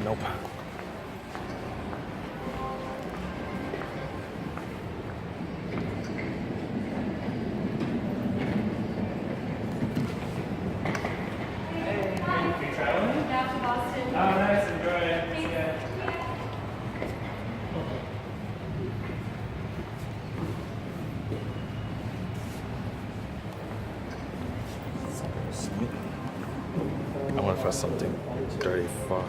Nope. I want to press something 35.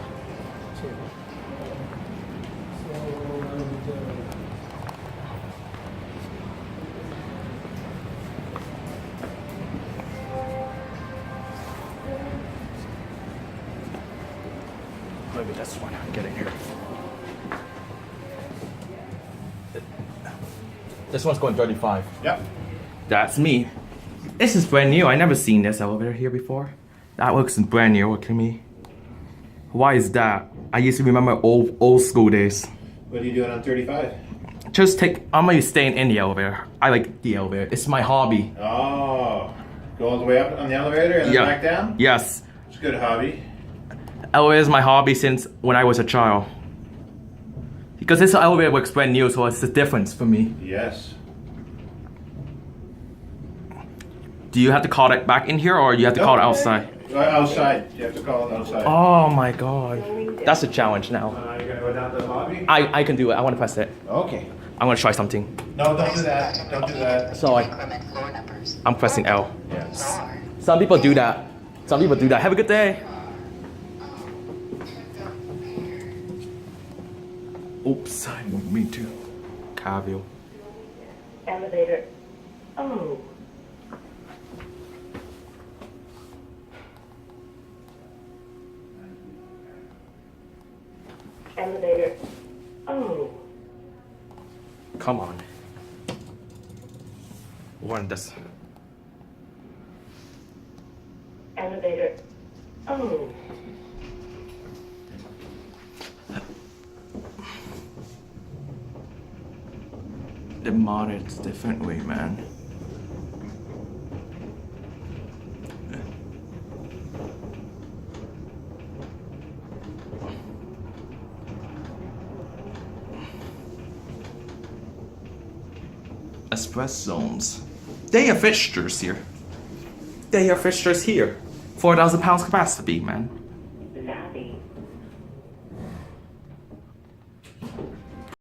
Maybe this one. Get in here. This one's going 35. Yep. That's me. This is brand new. I never seen this elevator here before. That looks brand new to me. Why is that? I used to remember old school days. What are you doing on 35? I'm gonna staying in the elevator. I like the elevator. It's my hobby. Oh. Go all the way up on the elevator and then back down? Yes. It's a good hobby. Elevator is my hobby since when I was a child. Because this elevator looks brand new, so it's the difference for me. Yes. Do you have to call it back in here, or you have to call it outside? Outside. You have to call it outside. Oh my god. That's a challenge now. You're going to go down to the lobby? I can do it. I want to press it. Okay. I'm gonna try something. No, don't do that. Don't do that. So I'm pressing L. Yes. Some people do that. Some people do that. Have a good day. Oops, I moved me too. Cavill. Elevator. Oh. Elevator. Oh. Come on. One this. Elevator. Oh. The mod it's different way, man. Express zones. They are fixtures here. They are fixtures here. 4,000 pounds capacity, man.